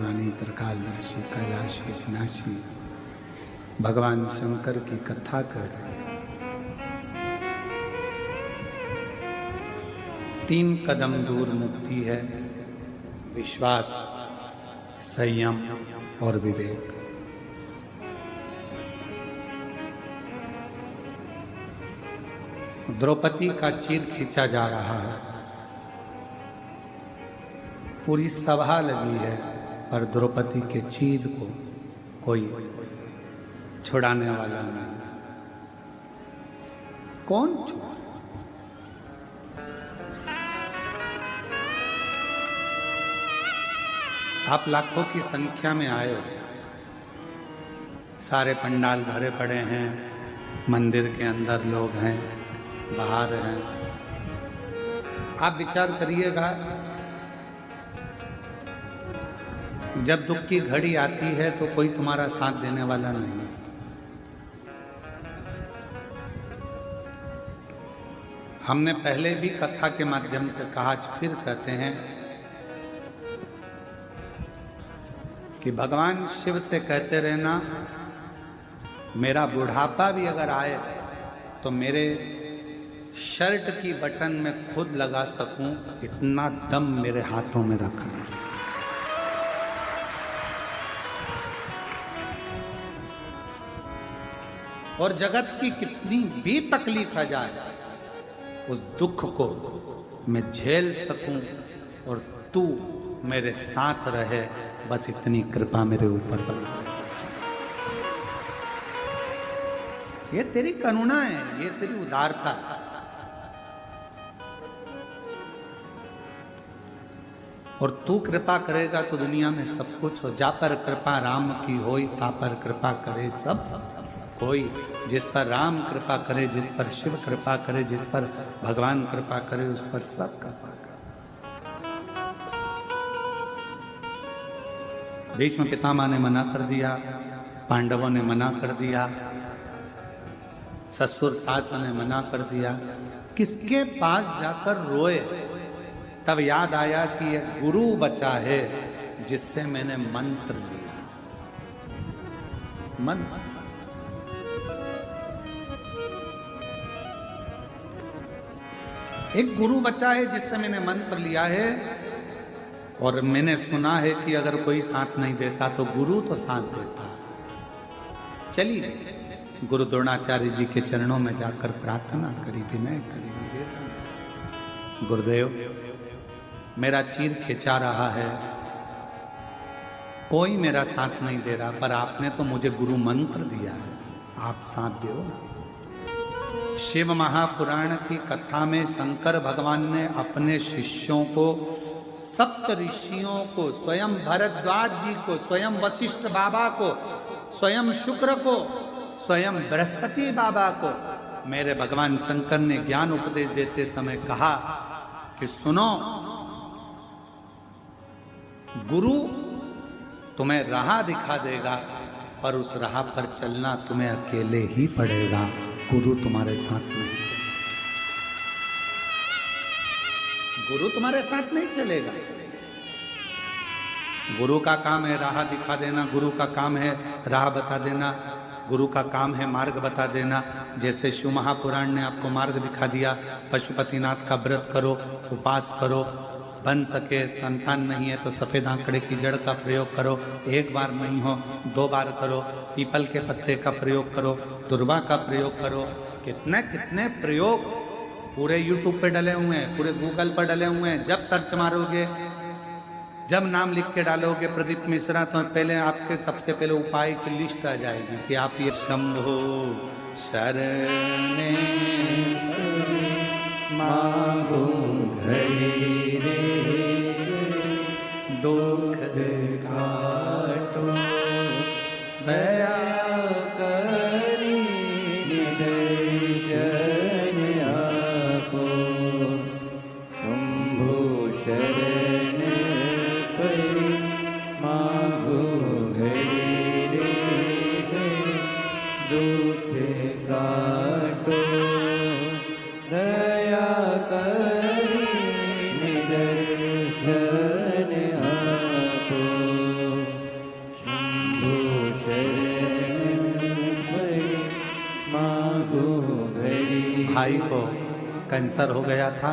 रानी त्रिकालदर्शी कैलाशी विनाशी भगवान शंकर की कथा कर रहे। 3 कदम दूर मुक्ति है, विश्वास, संयम और विवेक। द्रौपदी का चीर खींचा जा रहा है, पूरी सभा लगी है, पर द्रौपदी के चीर को कोई छुड़ाने वाला नहीं। कौन छुड़ा? आप लाखों की संख्या में आए हो, सारे पंडाल भरे पड़े हैं, मंदिर के अंदर लोग हैं, बाहर हैं। आप विचार करिएगा, जब दुख की घड़ी आती है तो कोई तुम्हारा साथ देने वाला नहीं। हमने पहले भी कथा के माध्यम से कहा, आज फिर कहते हैं कि भगवान शिव से कहते रहना, मेरा बुढ़ापा भी अगर आए तो मेरे शर्ट की बटन में खुद लगा सकूं, इतना दम मेरे हाथों में रखना। और जगत की कितनी भी तकलीफ आ जाए, उस दुख को मैं झेल सकूं और तू मेरे साथ रहे, बस इतनी कृपा मेरे ऊपर बना। ये तेरी करुणा है, ये तेरी उदारता है। और तू कृपा करेगा तो दुनिया में सब कुछ हो। जा पर कृपा राम की होई, ता पर कृपा करे सब कोई। जिस पर राम कृपा करे, जिस पर शिव कृपा करे, जिस पर भगवान कृपा करे, उस पर सब कृपा करे। भीष्म पितामह ने मना कर दिया, पांडवों ने मना कर दिया, ससुर सास ने मना कर दिया। किसके पास जाकर रोए? तब याद आया कि एक गुरु बचा है जिससे मैंने मंत्र लिया। मंत्र, एक गुरु बचा है जिससे मैंने मंत्र लिया है। और मैंने सुना है कि अगर कोई साथ नहीं देता तो गुरु तो साथ देता। चलिए गुरु द्रोणाचार्य जी के चरणों में जाकर प्रार्थना करी, विनय करी, निवेदन। गुरुदेव, मेरा चीर खिंचा रहा है, कोई मेरा साथ नहीं दे रहा, पर आपने तो मुझे गुरु मंत्र दिया है, आप साथ दो। शिव महापुराण की कथा में शंकर भगवान ने अपने शिष्यों को, सप्त ऋषियों को, स्वयं भरद्वाज जी को, स्वयं वशिष्ठ बाबा को, स्वयं शुक्र को, स्वयं बृहस्पति बाबा को, मेरे भगवान शंकर ने ज्ञान उपदेश देते समय कहा कि सुनो, गुरु तुम्हें राह दिखा देगा, पर उस राह पर चलना तुम्हें अकेले ही पड़ेगा, गुरु तुम्हारे साथ नहीं चलेगा। गुरु तुम्हारे साथ नहीं चलेगा। गुरु का काम है राह दिखा देना, गुरु का काम है राह बता देना, गुरु का काम है मार्ग बता देना। जैसे शिव महापुराण ने आपको मार्ग दिखा दिया, पशुपतिनाथ का व्रत करो, उपास करो, बन सके, संतान नहीं है तो सफेद आंकड़े की जड़ का प्रयोग करो, एक बार नहीं हो 2 बार करो, पीपल के पत्ते का प्रयोग करो, तुरबा का प्रयोग करो। कितने कितने प्रयोग पूरे यूट्यूब पे डले हुए हैं, पूरे गूगल पर डले हुए हैं। जब सर्च मारोगे, जब नाम लिख के डालोगे प्रदीप मिश्रा, तो पहले आपके सबसे पहले उपाय की लिस्ट आ जाएगी कि आप ये शंभो शरणे मांगो घड़ी रे, दुख काटो दया करी, दर्शन आपो शंभो शरण करी, मांगो घड़ी रे, दुख काटो दया कर। भाई को कैंसर हो गया था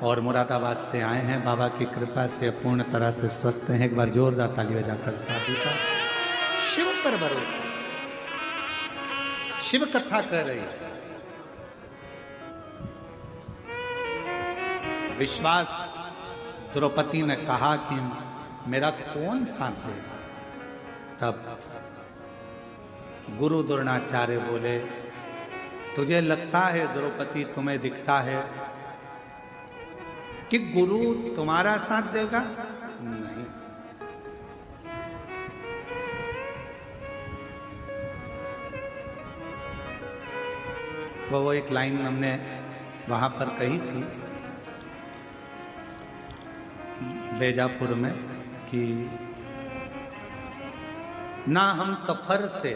और मुरादाबाद से आए हैं, बाबा की कृपा से पूर्ण तरह से स्वस्थ हैं। एक बार जोरदार ताली बजाकर साधु का। शिव पर भरोसा, शिव कथा कर रही है। विश्वास द्रौपदी ने कहा कि मेरा कौन साथ देगा। तब गुरु द्रोणाचार्य बोले, तुझे लगता है द्रौपदी, तुम्हें दिखता है कि गुरु तुम्हारा साथ देगा? नहीं। वो एक लाइन हमने वहां पर कही थी बेजापुर में कि ना हम सफर से,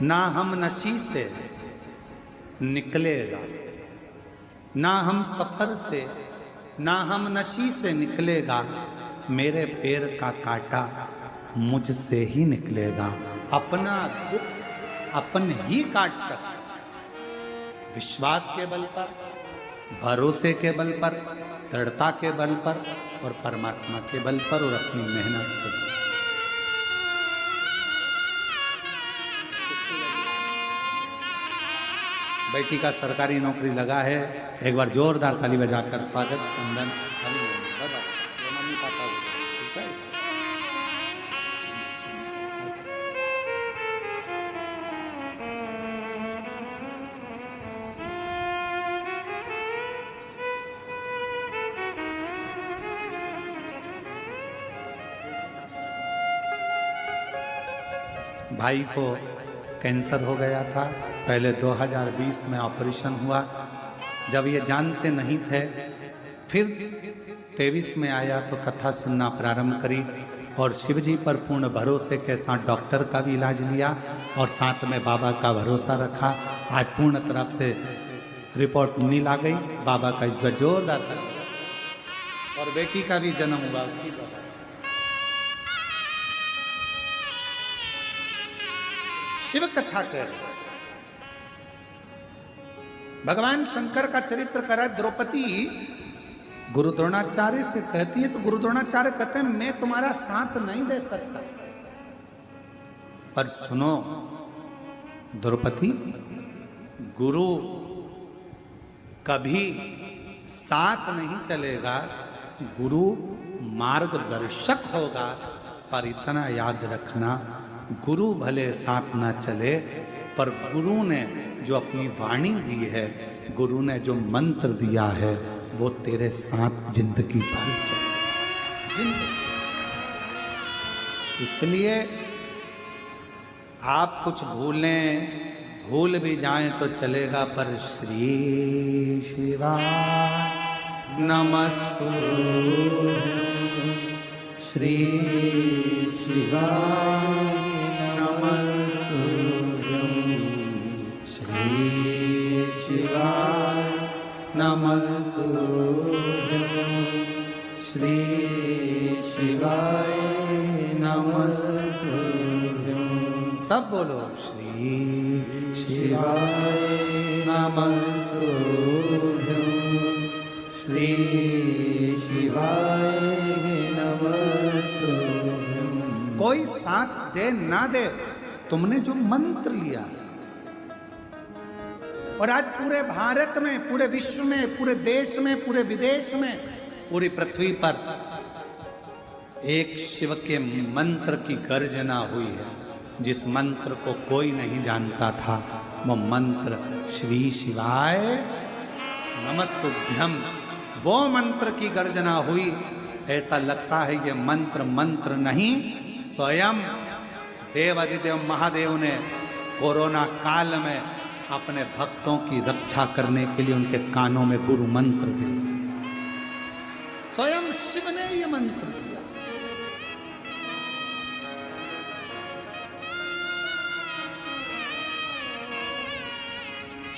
ना हम नशी से निकलेगा, ना हम सफर से, ना हम नशी से निकलेगा, मेरे पैर का कांटा मुझसे ही निकलेगा। अपना दुख अपन ही काट सकते, विश्वास के बल पर, भरोसे के बल पर, दृढ़ता के बल पर और परमात्मा के बल पर और अपनी मेहनत के बल। बेटी का सरकारी नौकरी लगा है, एक बार जोरदार ताली बजाकर स्वागत वंदन। मम्मी पापा ठीक है। भाई को कैंसर हो गया था, पहले 2020 में ऑपरेशन हुआ। जब ये जानते नहीं थे, फिर 23 में आया तो कथा सुनना प्रारंभ करी और शिव जी पर पूर्ण भरोसे के साथ डॉक्टर का भी इलाज लिया और साथ में बाबा का भरोसा रखा। आज पूर्ण तरफ से रिपोर्ट नील आ गई, बाबा का इस पर जोरदार था और बेटी का भी जन्म हुआ उसकी बाबा। शिव कथा कर भगवान शंकर का चरित्र करा। द्रौपदी गुरु द्रोणाचार्य से कहती है तो गुरु द्रोणाचार्य कहते हैं मैं तुम्हारा साथ नहीं दे सकता, पर सुनो द्रौपदी, गुरु कभी साथ नहीं चलेगा, गुरु मार्गदर्शक होगा। पर इतना याद रखना, गुरु भले साथ ना चले, पर गुरु ने जो अपनी वाणी दी है, गुरु ने जो मंत्र दिया है, वो तेरे साथ जिंदगी भर चले। इसलिए आप कुछ भूल भी जाएं तो चलेगा, पर श्री शिवाय नमस्तुभ्यं, श्री शिवाय शिवाय नमस्तुभ्यं, श्री शिवाय नमस्तुभ्यं। सब बोलो, श्री शिवाय नमस्तुभ्यं, श्री शिवाय नमस्तुभ्यं। कोई साथ दे ना दे, तुमने जो मंत्र लिया, और आज पूरे भारत में, पूरे विश्व में, पूरे देश में, पूरे विदेश में, पूरी पृथ्वी पर एक शिव के मंत्र की गर्जना हुई है। जिस मंत्र को कोई नहीं जानता था, वो मंत्र श्री शिवाय नमस्तुभ्यं, वो मंत्र की गर्जना हुई। ऐसा लगता है ये मंत्र नहीं, स्वयं देवादिदेव महादेव ने कोरोना काल में अपने भक्तों की रक्षा करने के लिए उनके कानों में गुरु मंत्र दिए। स्वयं शिव ने ये मंत्र दिया।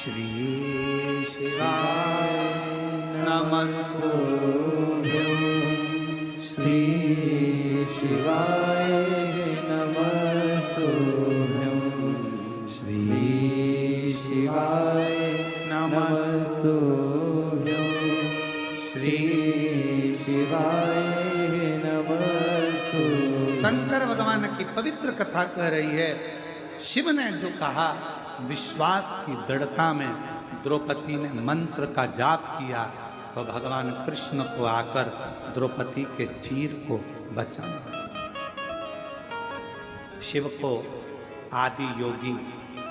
श्री शिवाय नमस्तुभ्यं, श्री शिवाय नमस्तुभ्यं, श्री शिवाय शंकर भगवान की पवित्र कथा कह रही है। शिव ने जो कहा, विश्वास की दृढ़ता में द्रौपदी ने मंत्र का जाप किया तो भगवान कृष्ण को आकर द्रौपदी के चीर को बचाना। शिव को आदि योगी,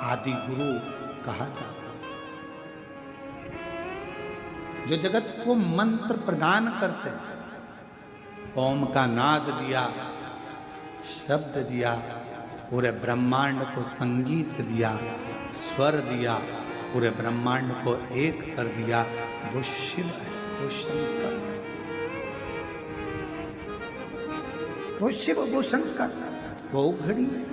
आदि गुरु कहा जाता है, जो जगत को मंत्र प्रदान करते हैं। ओम का नाद दिया, शब्द दिया, पूरे ब्रह्मांड को संगीत दिया, स्वर दिया, पूरे ब्रह्मांड को एक कर दिया। वो शिव है, वो शंकर, वो शिव, वो शंकर, वो घड़ी है।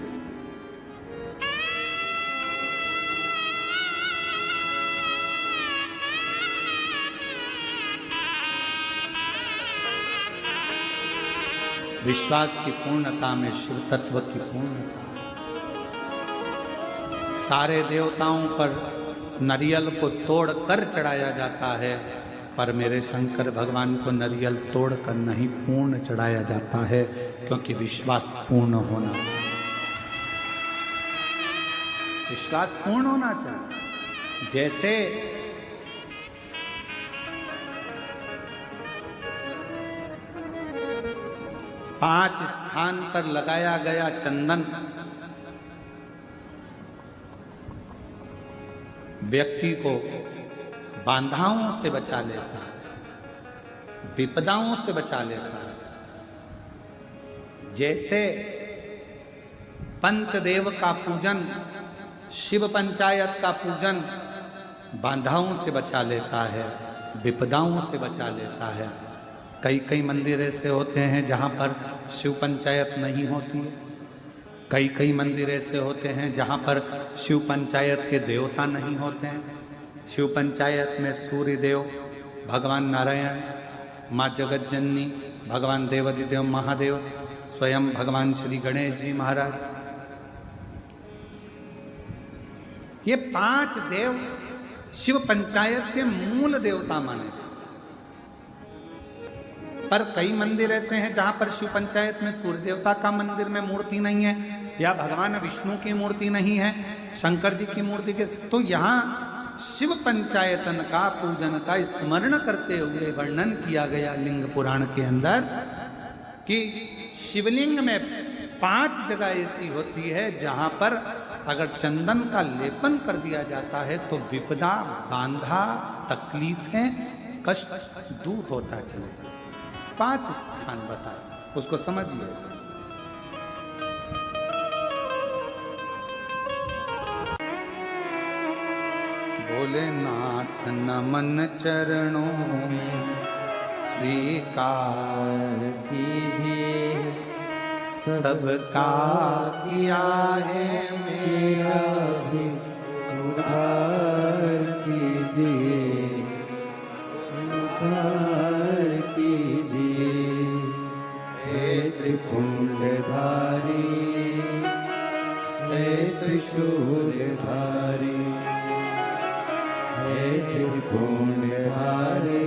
विश्वास की पूर्णता में शिव तत्व की पूर्णता। सारे देवताओं पर नरियल को तोड़कर चढ़ाया जाता है, पर मेरे शंकर भगवान को नरियल तोड़कर नहीं, पूर्ण चढ़ाया जाता है, क्योंकि विश्वास पूर्ण होना चाहिए। विश्वास पूर्ण होना चाहिए। जैसे पांच स्थान पर लगाया गया चंदन व्यक्ति को बाधाओं से बचा लेता है, विपदाओं से बचा लेता है। जैसे पंचदेव का पूजन, शिव पंचायत का पूजन बाधाओं से बचा लेता है, विपदाओं से बचा लेता है। कई कई मंदिर ऐसे होते हैं जहाँ पर शिव पंचायत नहीं होती है। कई कई मंदिर ऐसे होते हैं जहाँ पर शिव पंचायत के देवता नहीं होते हैं। शिव पंचायत में सूर्य देव, भगवान नारायण, माँ जगत जननी, भगवान देवाधिदेव महादेव, स्वयं भगवान श्री गणेश जी महाराज, ये पांच देव शिव पंचायत के मूल देवता माने। पर कई मंदिर ऐसे हैं जहां पर शिव पंचायत में सूर्य देवता का मंदिर में मूर्ति नहीं है, या भगवान विष्णु की मूर्ति नहीं है, शंकर जी की मूर्ति के, तो यहाँ शिव पंचायतन का पूजन का स्मरण करते हुए वर्णन किया गया लिंग पुराण के अंदर कि शिवलिंग में 5 जगह ऐसी होती है जहां पर अगर चंदन का लेपन कर दिया जाता है तो विपदा, बांधा, तकलीफें, कष्ट दूर होता चले। 5 स्थान बताए, उसको समझिए। भोलेनाथ नमन चरणों में स्वीकार कीजिए, सबका किया है मेरा भी उद्धार कीजिए, उद्धार कीजिए। हे त्रिपुंडधारी, हे त्रिशूलधारी, हे त्रिपुंडधारी,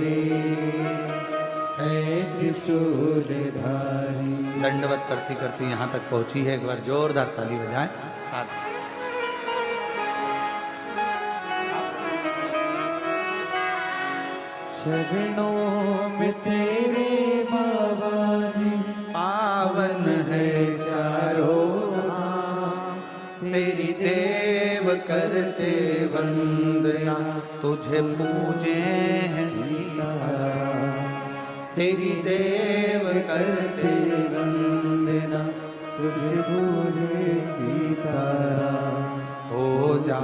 हे त्रिशूलधारी। दंडवत करती करती यहाँ तक पहुंची है। एक बार जोरदार ताली बजाएं साथ। चरणों में तेरे बाबा जी, पावन है चारों धाम, तेरी देव करते वंदना, तुझे पूजे हैं सीताराम। तेरी देव करते वंदना, तुझे पूजे सीताराम। हो जा